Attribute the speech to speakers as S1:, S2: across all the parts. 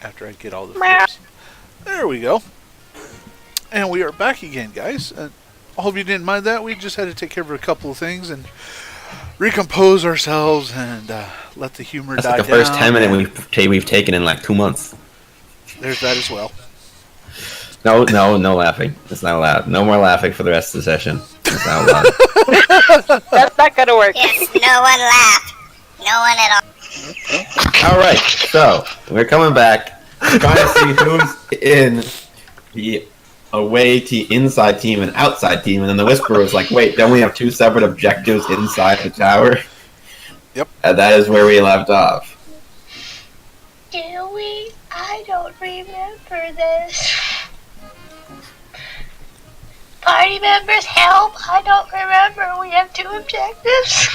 S1: after I get all the flips. There we go. And we are back again, guys. I hope you didn't mind that. We just had to take care of a couple of things and recompose ourselves and let the humor die down.
S2: That's like the first 10 minutes we've taken in like 2 months.
S1: There's that as well.
S2: No laughing. It's not allowed. No more laughing for the rest of the session. It's not allowed.
S3: That's not gonna work.
S4: Yes, no one laughed. No one at all.
S2: Alright, so we're coming back. Trying to see who's in the away inside team and outside team, and then the Whisperer was like, wait, don't we have 2 separate objectives inside the tower?
S1: Yep.
S2: And that is where we left off.
S4: Do we? I don't remember this. Party members, help! I don't remember. We have 2 objectives.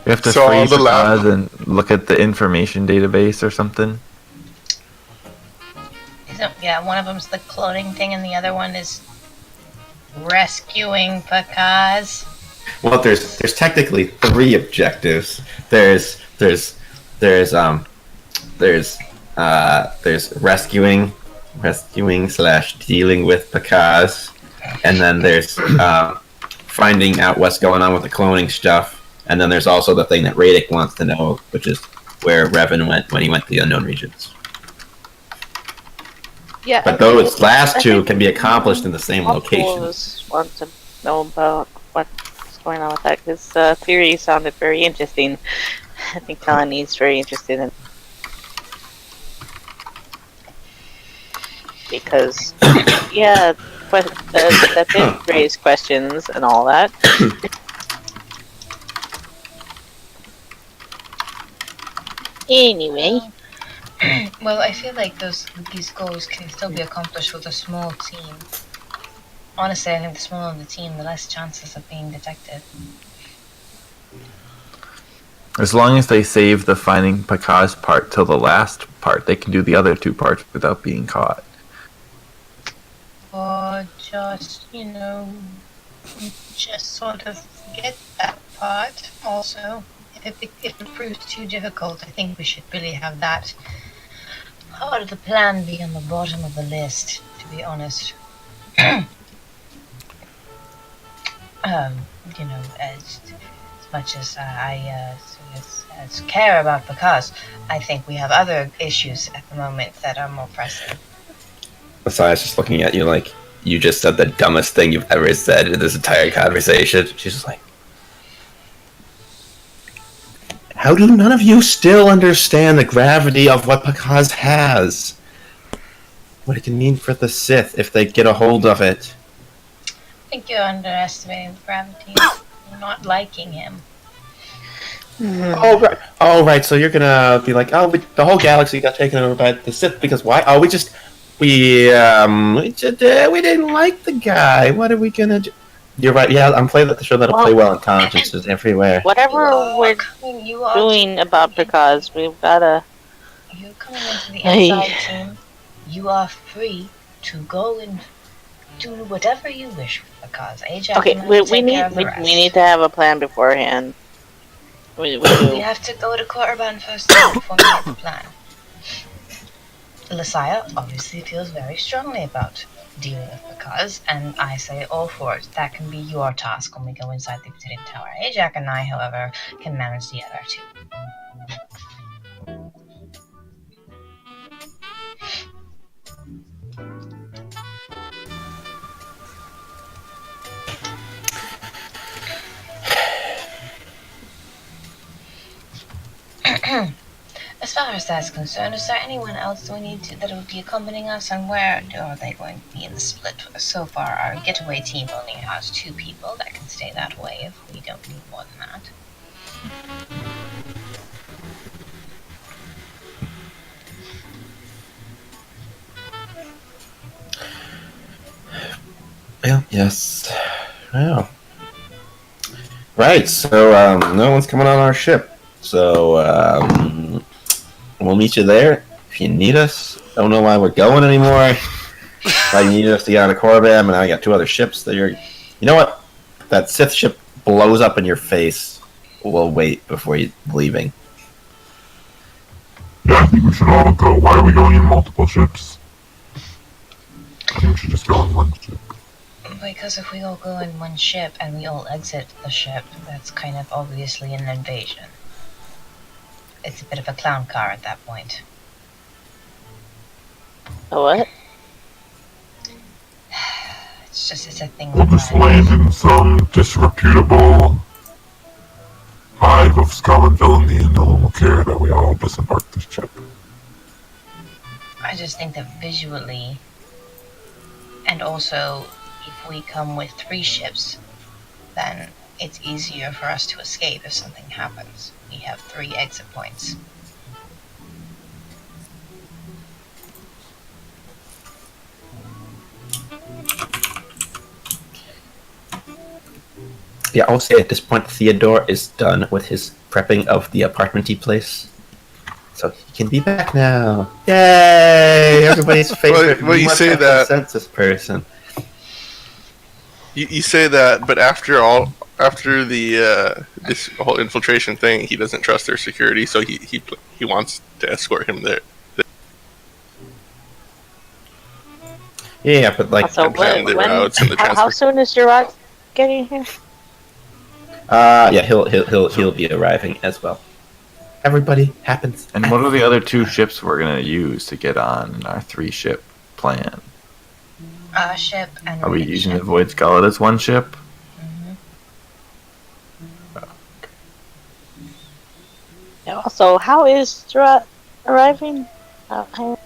S5: You have to
S6: So
S5: freeze
S6: on
S5: the
S6: the lab-
S5: pause and look at the information database or something.
S7: Yeah, one of them's the cloning thing, and the other one is rescuing Pachez.
S2: Well, there's technically 3 objectives. There's rescuing / dealing with Pachez, and then there's finding out what's going on with the cloning stuff, and then there's also the thing that Raydik wants to know, which is where Revan went when he went to the Unknown Regions.
S3: Yeah.
S2: But those last 2 can be accomplished in the same location.
S3: Want to know about what's going on with that, because theory sounded very interesting. I think Kalani's very interested in, because yeah, that did raise questions and all that. Anyway.
S7: Well, I feel like these goals can still be accomplished with a small team. Honestly, I think the smaller the team, the less chances of being detected.
S5: As long as they save the finding Pachez part till the last part, they can do the other 2 parts without being caught.
S7: Or just, just sort of forget that part also. If it proves too difficult, I think we should really have that part of the plan be on the bottom of the list, to be honest. As much as I care about Pachez, I think we have other issues at the moment that are more pressing.
S2: So I was just looking at you like, you just said the dumbest thing you've ever said in this entire conversation. She's just like, how do none of you still understand the gravity of what Pachez has? What it can mean for the Sith if they get a hold of it?
S7: I think you're underestimating the gravity of not liking him.
S2: Oh, right. So you're gonna be like, the whole galaxy got taken over by the Sith because why? Oh, we didn't like the guy. What are we gonna do? You're right. Yeah, I'm playing the show that'll play well in consciences everywhere.
S3: Whatever we're doing about Pachez, we've gotta.
S7: You're coming into the inside team. You are free to go and do whatever you wish with Pachez. Ajax,
S3: Okay, we need to have a plan beforehand. We
S7: have to go to Korriban first and formulate the plan. Lasaya obviously feels very strongly about dealing with Pachez, and I say all for it. That can be your task when we go inside the Obsidian Tower. Ajax and I, however, can manage the other 2. As far as that's concerned, is there anyone else we need that will be accompanying us, and where are they going to be in the split? So far, our getaway team only has 2 people that can stay that way if we don't need more than that.
S2: Well, yes. Wow. Right, so no one's coming on our ship. So we'll meet you there if you need us. Don't know why we're going anymore. If I need us to get on a Korriban, and I got 2 other ships that you're... You know what? If that Sith ship blows up in your face, we'll wait before you leaving.
S6: Yeah, I think we should all go. Why are we going in multiple ships? I think we should just go in one ship.
S7: Because if we all go in one ship and we all exit the ship, that's kind of obviously an invasion. It's a bit of a clown car at that point.
S3: A what?
S7: It's a thing.
S6: We'll just land in some disreputable hive of skull and villainy, and no one will care that we all disembarked this ship.
S7: I just think that visually, and also if we come with 3 ships, then it's easier for us to escape if something happens. We have 3 exit points.
S2: Yeah, I'll say at this point, Theodore is done with his prepping of the apartmenty place. So he can be back now. Yay! Everybody's favorite
S8: Well, you say that
S2: consensus person.
S8: you say that, but after the this whole infiltration thing, he doesn't trust their security, so he wants to escort him there.
S2: Yeah, but like,
S3: So
S8: planning the routes and the
S3: how
S8: transport.
S3: soon is Gerard getting here?
S2: yeah, he'll be arriving as well. Everybody happens.
S5: And what are the other 2 ships we're gonna use to get on in our 3-ship plan?
S7: Ship and
S5: Are we
S7: Raydik
S5: using
S7: ship.
S5: the Void Scarlet as one ship?
S3: Yeah, also, how is Gerard arriving? Hang-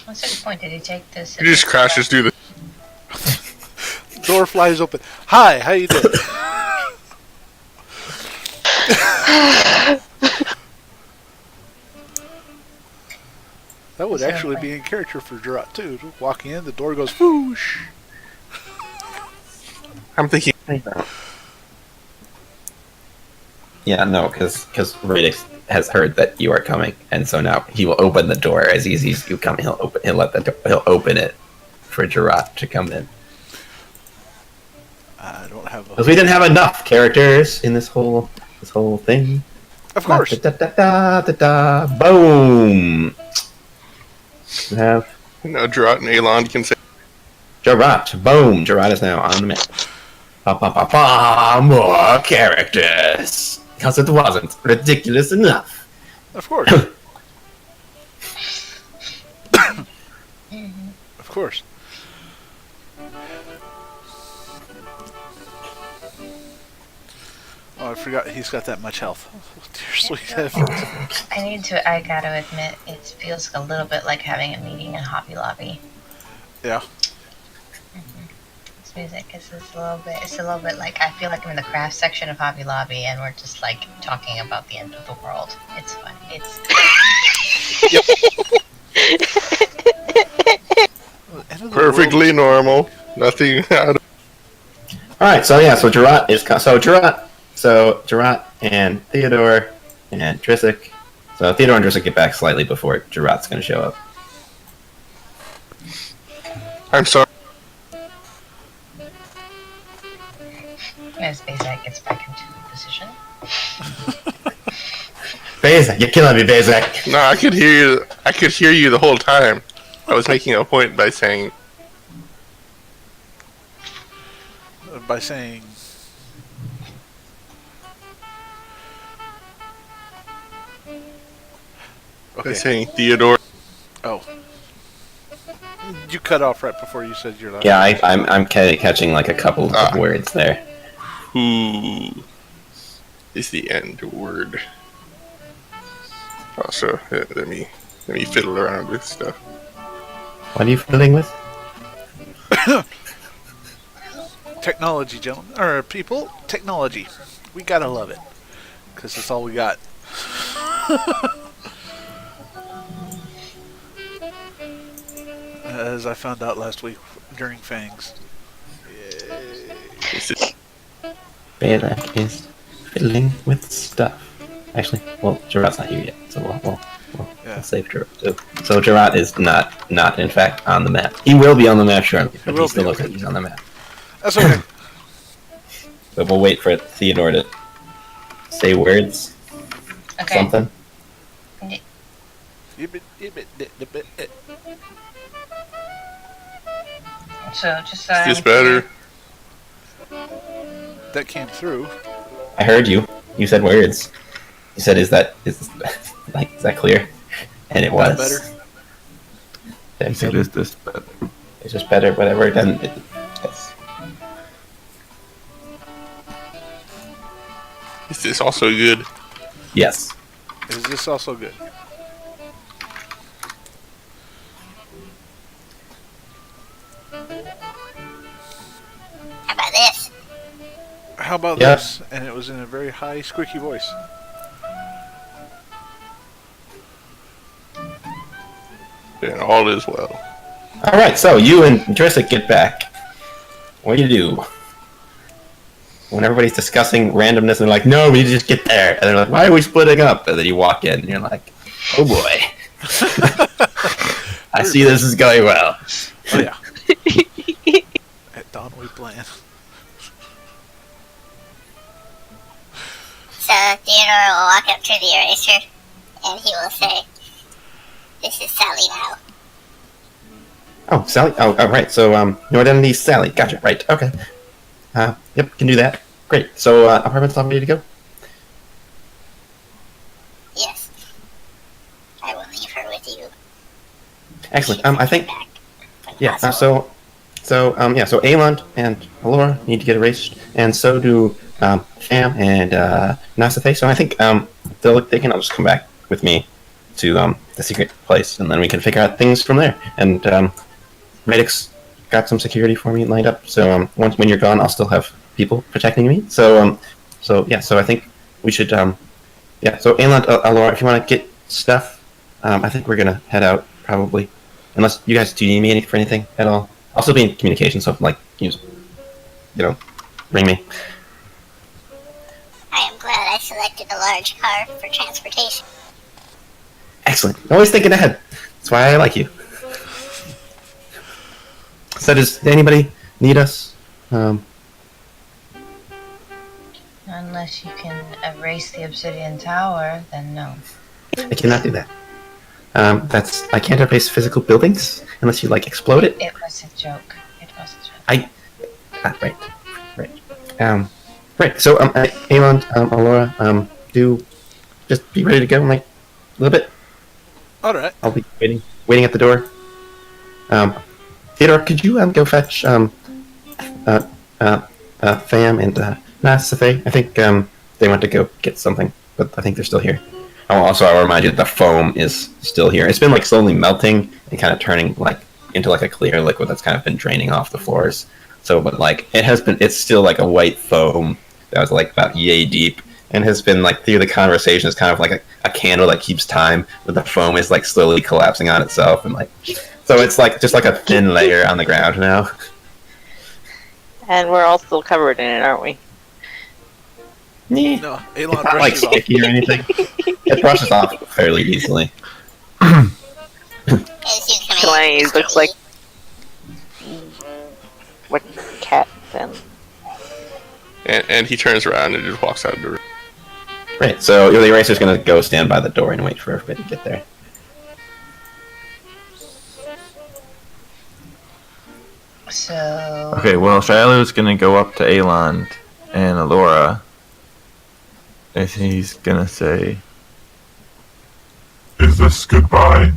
S7: What's the point? Did he take this?
S8: He just crashes through the.
S1: Door flies open. Hi, how you doing? That would actually be in character for Gerard too. Walking in, the door goes whoosh.
S8: I'm thinking.
S2: Yeah, no, because Raydik has heard that you are coming, and so now he will open the door as easy as you come. He'll open it for Gerard to come in.
S1: I don't have a.
S2: Because we didn't have enough characters in this whole thing.
S1: Of course.
S2: Boom. We have
S8: No, Gerard and Elon can say.
S2: Gerard. Boom. Gerard is now on the map. More characters. Because it wasn't ridiculous enough.
S1: Of course. Of course. Oh, I forgot he's got that much health. Oh, dear sweet heavens.
S7: I gotta admit, it feels a little bit like having a meeting in Hobby Lobby.
S1: Yeah.
S7: This music is it's a little bit like, I feel like I'm in the craft section of Hobby Lobby and we're just like talking about the end of the world. It's fun. It's
S8: Perfectly normal. Nothing out of.
S2: Alright, so Gerard is Gerard and Theodore and Drisic. So Theodore and Drisic get back slightly before Gerard's gonna show up.
S8: I'm sorry.
S7: as Bezak gets back into position.
S2: Bezak, you're killing me, Bezak.
S8: No, I could hear you. I could hear you the whole time. I was making a point by saying.
S1: By saying.
S8: By
S1: Okay.
S8: saying Theodore.
S1: Oh. You cut off right before you said your last.
S2: Yeah, I'm catching like a couple of words there.
S8: Who is the end word? Also, let me fiddle around with stuff.
S2: What are you fiddling with?
S1: Technology, gentlemen. Or people, technology. We gotta love it. Because it's all we got. As I found out last week during Fangs.
S2: Bezak is fiddling with stuff. Actually, well, Gerard's not here yet, so we'll save Gerard. So Gerard is not in fact on the map. He will be on the map shortly, but he still looks like he's on the map.
S1: That's okay.
S2: But we'll wait for Theodore to say words.
S7: Okay.
S2: Something.
S7: So just
S8: Is this better?
S1: That came through.
S2: I heard you. You said words. You said, "Is that clear?" And it was.
S1: Better.
S5: He said, "Is this better?"
S2: It's just better, whatever. It doesn't. It's,
S8: Is this also good?
S2: yes.
S1: Is this also good?
S4: How about this?
S1: How about
S2: Yeah.
S1: this? And it was in a very high, squeaky voice.
S8: Then all is well.
S2: All right. So you and Jurassic get back. What do you do? When everybody's discussing randomness and like, no, we need to just get there. And they're like, why are we splitting up? And then you walk in and you're like, oh boy. I see this is going well.
S1: Oh yeah. At dawn we plan.
S4: So Theodore will walk up to the eraser, and he will say, "This is Sally now."
S2: Oh, Sally. Oh, right. So, your identity is Sally. Gotcha. Right. Okay. Yep, can do that. Great. So, apartment's all ready to go?
S4: Yes. I will leave her with you.
S2: Excellent. I think,
S4: Back, when
S2: yeah,
S4: possible.
S2: so Aelond and Elora need to get erased, and so do, Fam and, Nasathe. So I think, they can all just come back with me to, the secret place, and then we can figure out things from there. And, Raydik's got some security for me lined up, so, when you're gone, I'll still have people protecting me. So I think we should, so Aelond, Elora, if you want to get stuff, I think we're gonna head out, probably. Unless you guys, do you need me for anything at all? I'll still be in communication, so, like, ring me.
S4: I am glad I selected a large car for transportation.
S2: Excellent. Always thinking ahead. That's why I like you. So does anybody need us?
S7: Unless you can erase the Obsidian Tower, then no.
S2: I cannot do that. I can't erase physical buildings unless you, like, explode it.
S7: It was a joke. It was a joke.
S2: Right. Right. So, Aelond, Elora, do just be ready to go in, like, a little bit.
S1: Alright.
S2: I'll be waiting at the door. Theodore, could you, go fetch, Fam and, Nasathe? I think, they went to go get something, but I think they're still here. I'll remind you that the foam is still here. It's been, like, slowly melting and kind of turning, like, into, like, a clear liquid that's kind of been draining off the floors. So, but, like, it's still, like, a white foam that was, like, about yay deep, and has been, like, through the conversation, it's kind of like a candle that keeps time, but the foam is, like, slowly collapsing on itself, and, like, so it's, like, just, like, a thin layer on the ground now.
S3: And we're all still covered in it, aren't we?
S2: Yeah.
S1: No,
S2: It's
S1: Elon
S2: not, like,
S1: brushes off.
S2: sticky or anything. It brushes off fairly easily.
S4: As you come
S3: Kalani
S4: in,
S3: looks like what cat then?
S8: And he turns around and just walks out of the room.
S2: Right, so the eraser's gonna go stand by the door and wait for everybody to get there.
S7: So...
S5: Okay, well, Shiloh's gonna go up to Aelond and Elora. And he's gonna say,
S6: Is this goodbye?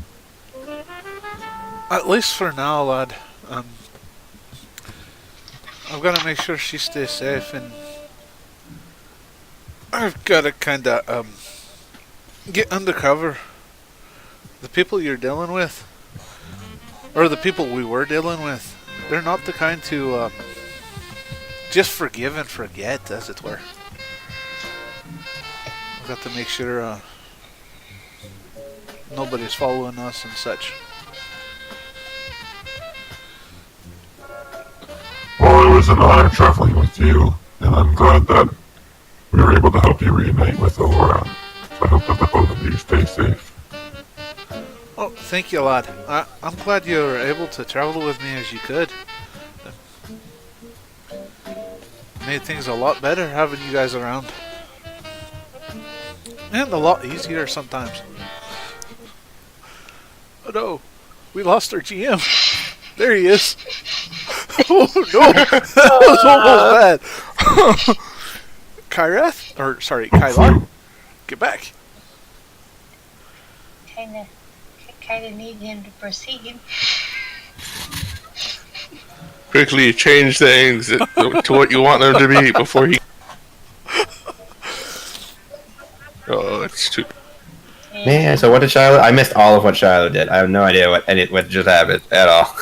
S1: At least for now, lad. I've got to make sure she stays safe, and I've got to kind of get undercover. The people you're dealing with, or the people we were dealing with, they're not the kind to just forgive and forget, as it were. I've got to make sure nobody's following us and such.
S6: Well, it was an honor traveling with you, and I'm glad that we were able to help you reunite with Elora. I hope that the both of you stay safe.
S1: Oh, thank you, lad. I'm glad you were able to travel with me as you could. Made things a lot better having you guys around. And a lot easier sometimes. Oh no, we lost our GM. There he is. Oh no, that was almost bad. Kyreth, or sorry, Kylar, get back.
S7: Kinda need him to proceed.
S8: Quickly change things to what you want them to be before he. Oh, it's too.
S2: Man, so what did Shiloh? I missed all of what Shiloh did. I have no idea what just happened at all.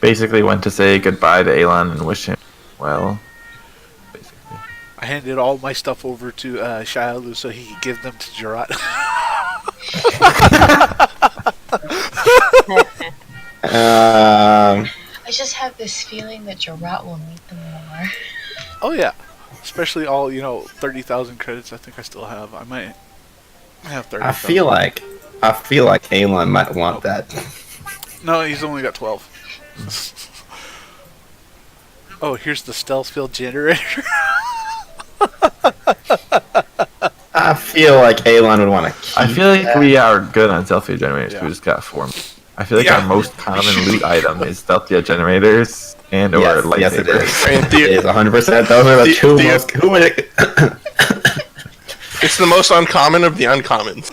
S5: Basically went to say goodbye to Elon and wish him well. Basically.
S1: I handed all my stuff over to Shiloh so he could give them to Jarrah.
S7: I just have this feeling that Jarrah will need them more.
S1: Oh yeah, especially all 30,000 credits. I think I still have. I might have 30.
S2: I feel like Elon might want that.
S1: No, he's only got 12. Oh, here's the stealth field generator.
S2: I feel like Elon would want to.
S5: I feel like we are good on stealth field generators.
S1: Yeah.
S5: We just got 4. I feel like our most common loot item is stealth field generators and or lightsabers.
S2: Yes, it is.
S8: And
S2: It is 100%. Those are the two most. Who would it?
S8: It's the most uncommon of the uncommons.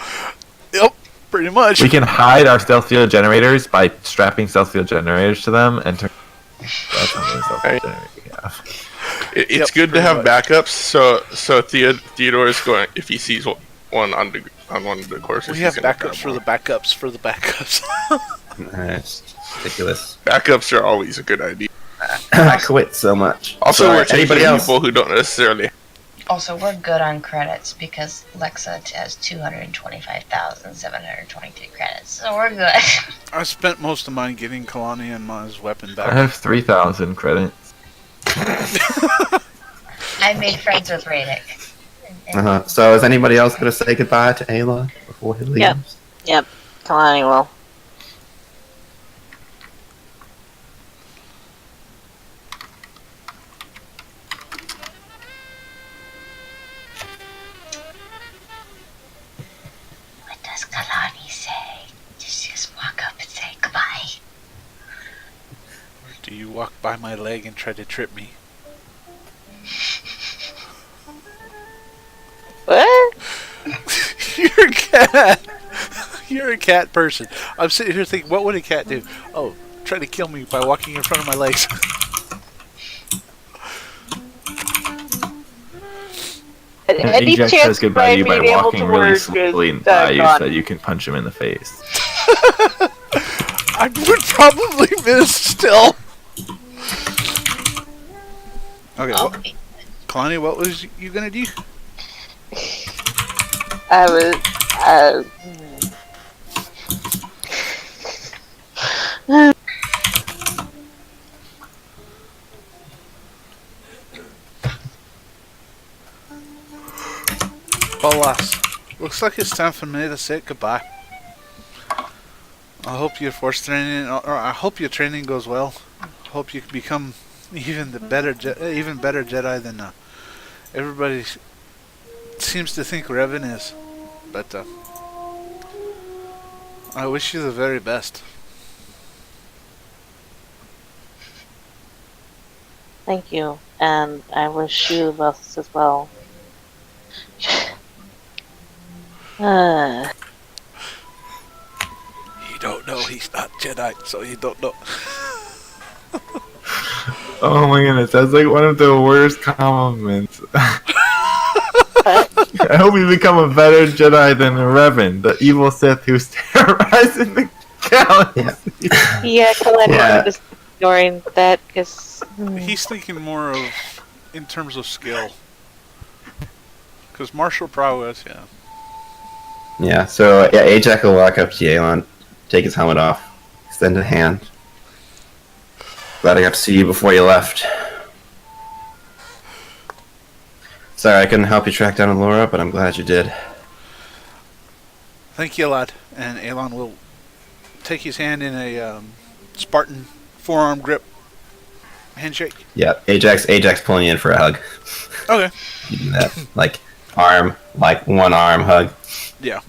S1: Yep, pretty much.
S5: We can hide our stealth field generators by strapping stealth field generators to them and turn. That's how many stealth field generators we have.
S8: It's
S1: Yep,
S8: good to
S1: pretty
S8: have
S1: much.
S8: backups. So Theodore is going if he sees one on one of the courses.
S1: We
S8: he's
S1: have
S8: gonna
S1: backups
S8: grab
S1: for the
S8: one.
S1: backups for the backups.
S2: It's ridiculous.
S8: Backups are always a good idea.
S2: I quit so much.
S8: Also,
S2: Sorry,
S8: we're taking
S2: anybody else?
S8: people who don't necessarily.
S7: Also, we're good on credits because Lexa has 225,723 credits, so we're good.
S1: I spent most of mine getting Kalani and Ma's weapon
S5: I
S1: back.
S5: have 3,000 credits.
S7: I made friends with Raydik.
S2: So is anybody else going to say goodbye to Ayla before he leaves?
S3: Yep. Kalani will.
S7: What does Kalani say? Just walk up and say goodbye.
S1: Do you walk by my leg and try to trip me?
S3: What?
S1: You're a cat. You're a cat person. I'm sitting here thinking, what would a cat do? Oh, try to kill me by walking in front of my legs.
S5: And
S3: Any
S5: Ajax
S3: chance
S5: says goodbye to you by
S3: being able
S5: walking
S3: to
S5: really
S3: work
S5: slowly
S3: with
S5: by you so
S3: Kalani?
S5: that you can punch him in the face.
S1: I would probably miss still. Okay, well, Kalani, what was you gonna do?
S3: I was.
S1: Alas, looks like it's time for me to say goodbye. I hope your force training, or I hope your training goes well. I hope you become even better Jedi than everybody seems to think Revan is. But I wish you the very best.
S3: Thank you, and I wish you both as well.
S1: You don't know he's not Jedi, so you don't know.
S5: Oh my goodness, that's like one of the worst compliments. I hope you become a better Jedi than Revan, the evil Sith who's terrorizing the galaxy.
S3: Yeah, Kalani was ignoring that because
S1: He's thinking more of in terms of skill. Because martial prowess, yeah.
S2: Yeah, so Ajax will walk up to Yelan, take his helmet off, extend a hand. Glad I got to see you before you left. Sorry I couldn't help you track down Elora, but I'm glad you did.
S1: Thank you, lad. And Elon will take his hand in a Spartan forearm grip handshake.
S2: Yeah, Ajax pulling you in for a hug.
S1: Okay.
S2: You do that, like one arm hug.
S1: Yeah.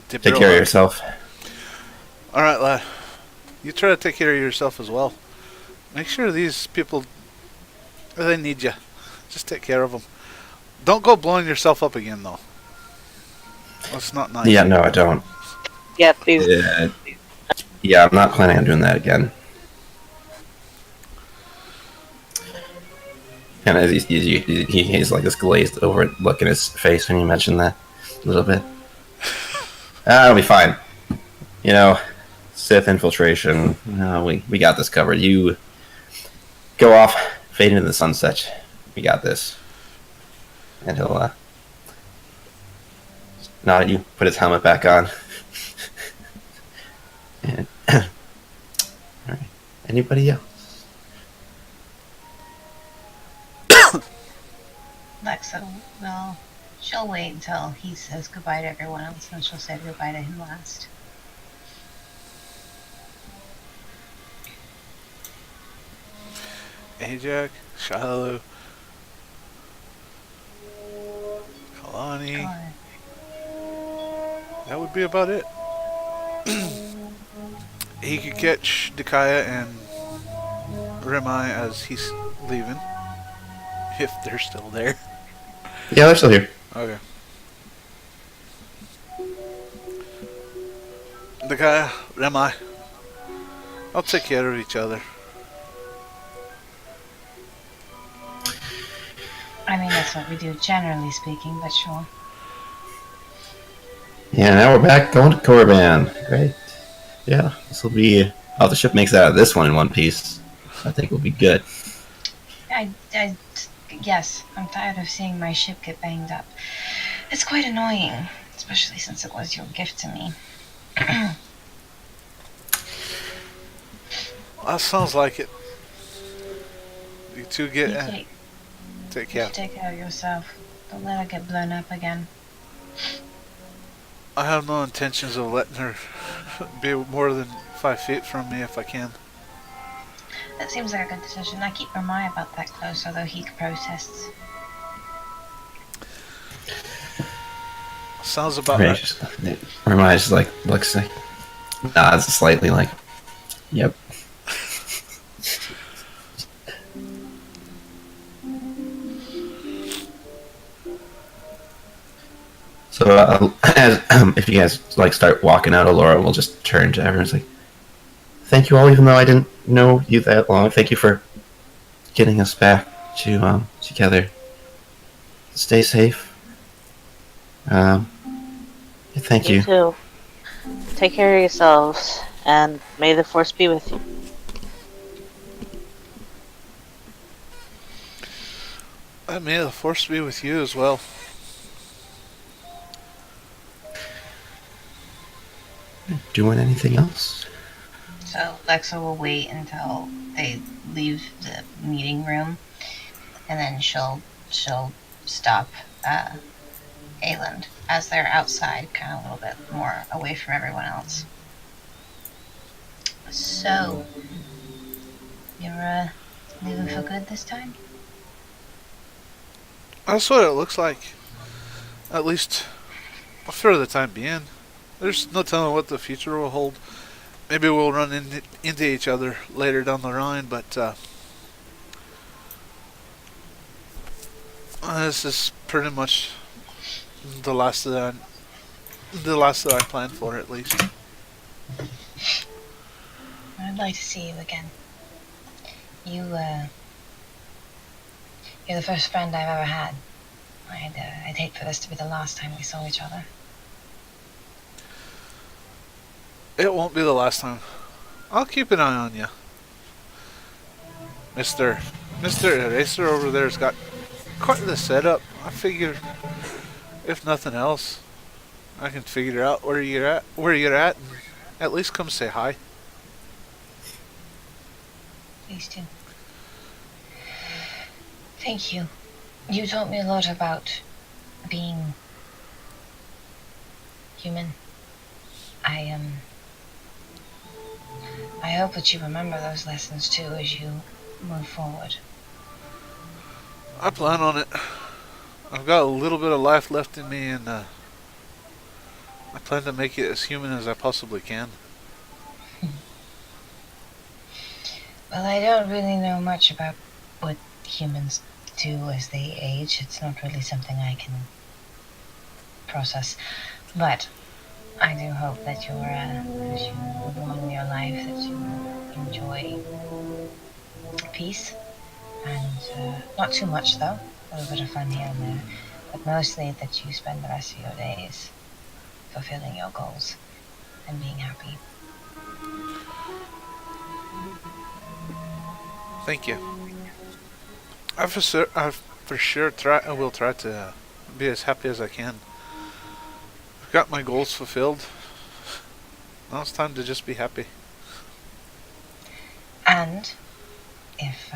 S2: Take care of yourself.
S1: Alright, lad. You try to take care of yourself as well. Make sure these people, they need you. Just take care of them. Don't go blowing yourself up again, though. That's not nice.
S2: Yeah, no, I don't.
S3: Yeah, please.
S2: Yeah, I'm not planning on doing that again. And as he's like this glazed over look in his face when you mention that a little bit. It'll be fine. You know, Sith infiltration. We got this covered. You go off, fade into the sunset. We got this. And he'll nod at you, put his helmet back on. And all right. Anybody else?
S7: Lexa, well, she'll wait until he says goodbye to everyone else, and she'll say goodbye to him last.
S1: Ajax, Shiloh, Kalani. That would be about it. He could catch Dakaya and Remai as he's leaving. If they're still there.
S2: Yeah, they're still here.
S1: Okay. Dakaya, Remai. I'll take care of each other.
S7: I mean, that's what we do, generally speaking, but sure.
S2: Yeah, now we're back going to Korriban. Great. Yeah, this will be... Oh, the ship makes it out of this one in one piece. I think we'll be good.
S7: Yes, I'm tired of seeing my ship get banged up. It's quite annoying, especially since it was your gift to me.
S1: That sounds like it. You two get... take care.
S7: You take care of yourself. Don't let her get blown up again.
S1: I have no intentions of letting her be more than 5 feet from me if I can.
S7: That seems like a good decision. I keep Ramai about that close, although he protests.
S1: Sounds about right.
S2: Ramai just like looks like nods slightly like, yep. So if you guys like start walking out, Elora will just turn to everyone and say, "Thank you all, even though I didn't know you that long. Thank you for getting us back to together. Stay safe. Thank you.
S3: You too. Take care of yourselves, and may the Force be with you."
S1: And may the Force be with you as well.
S2: Doing anything else?
S7: So Lexa will wait until they leave the meeting room, and then she'll stop Ayland as they're outside, kind of a little bit more away from everyone else. So, you're leaving for good this time?
S1: That's what it looks like. At least for the time being. There's no telling what the future will hold. Maybe we'll run into each other later down the line, but this is pretty much the last that I planned for, at least.
S7: I'd like to see you again. You're the first friend I've ever had. I'd hate for this to be the last time we saw each other.
S1: It won't be the last time. I'll keep an eye on you. Mr. Eraser over there's got quite the setup. I figure, if nothing else, I can figure out where you're at, and at least come say hi.
S7: Please do. Thank you. You taught me a lot about being human. I hope that you remember those lessons too as you move forward.
S1: I plan on it. I've got a little bit of life left in me, and I plan to make it as human as I possibly can.
S7: Well, I don't really know much about what humans do as they age. It's not really something I can process. But I do hope that you move on in your life, that you enjoy peace, and not too much though, a little bit of fun here and there, but mostly that you spend the rest of your days fulfilling your goals and being happy.
S1: Thank you. I for sure I will try to be as happy as I can. I've got my goals fulfilled. Now it's time to just be happy.
S7: And if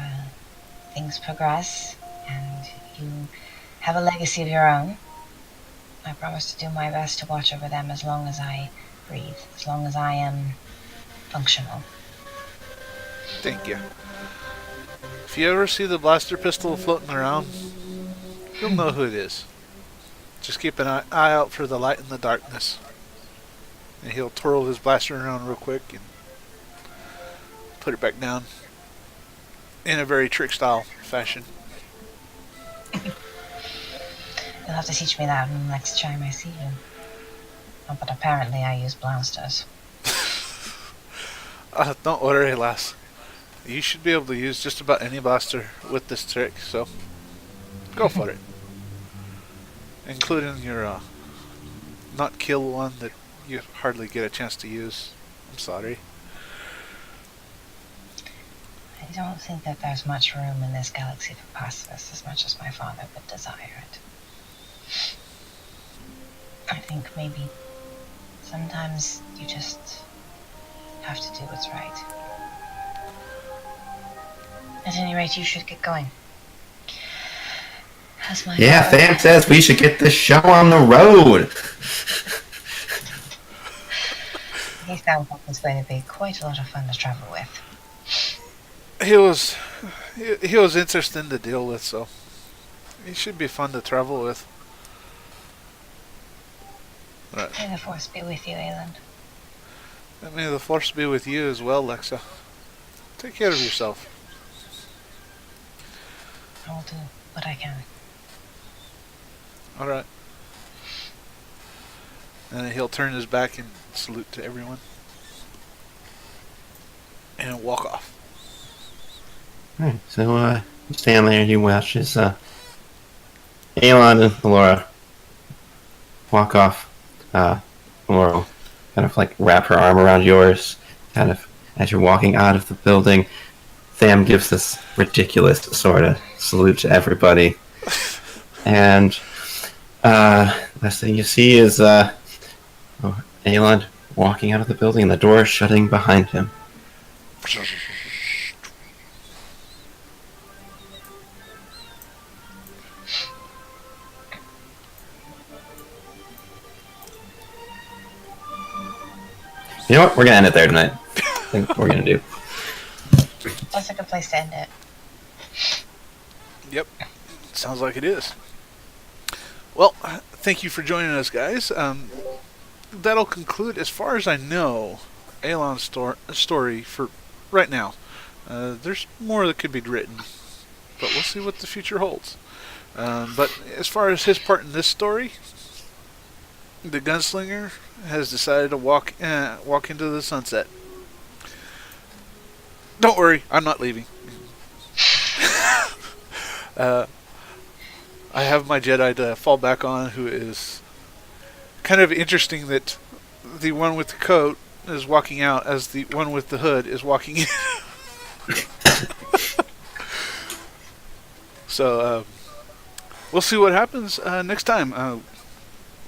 S7: things progress and you have a legacy of your own, I promise to do my best to watch over them as long as I breathe, as long as I am functional.
S1: Thank you. If you ever see the blaster pistol floating around, you'll know who it is. Just keep an eye out for the light in the darkness. And he'll twirl his blaster around real quick and put it back down in a very trick style fashion.
S7: You'll have to teach me that next time I see you. Oh, but apparently I use blasters.
S1: Don't worry, lass. You should be able to use just about any blaster with this trick, so go for it. Including your not kill one that you hardly get a chance to use. I'm sorry.
S7: I don't think that there's much room in this galaxy for pacifists as much as my father would desire it. I think maybe sometimes you just have to do what's right. At any rate, you should get going. How's my
S2: Yeah,
S7: father?
S2: Sam says we should get this show on the road.
S7: He sounds like it's going to be quite a lot of fun to travel with.
S1: He was interesting to deal with, so he should be fun to travel with. Right.
S7: May the force be with you, Ayland.
S1: And may the force be with you as well, Lexa. Take care of yourself.
S7: I will do what I can.
S1: Alright. And he'll turn his back and salute to everyone. And walk off.
S2: Alright, so you stand there and you watch as Elon and Elora walk off. Elora will kind of like wrap her arm around yours, kind of as you're walking out of the building. Sam gives this ridiculous sort of salute to everybody. And last thing you see is Elon walking out of the building and the door shutting behind him. You know what? We're gonna end it there tonight. I think that's what we're gonna do.
S7: That's a good place to end it.
S1: Yep. Sounds like it is. Well, thank you for joining us, guys. That'll conclude, as far as I know, Elon's story for right now. There's more that could be written, but we'll see what the future holds. But as far as his part in this story, the gunslinger has decided to walk into the sunset. Don't worry, I'm not leaving. I have my Jedi to fall back on, who is kind of interesting that the one with the coat is walking out as the one with the hood is walking in. So, we'll see what happens next time.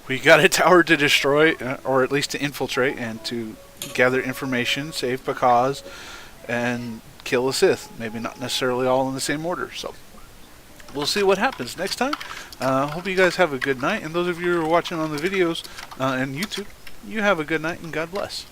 S1: We got a tower to destroy, or at least to infiltrate, and to gather information, save Pachez, and kill a Sith. Maybe not necessarily all in the same order. So, we'll see what happens next time. Hope you guys have a good night. And those of you who are watching on the videos and YouTube, you have a good night and God bless.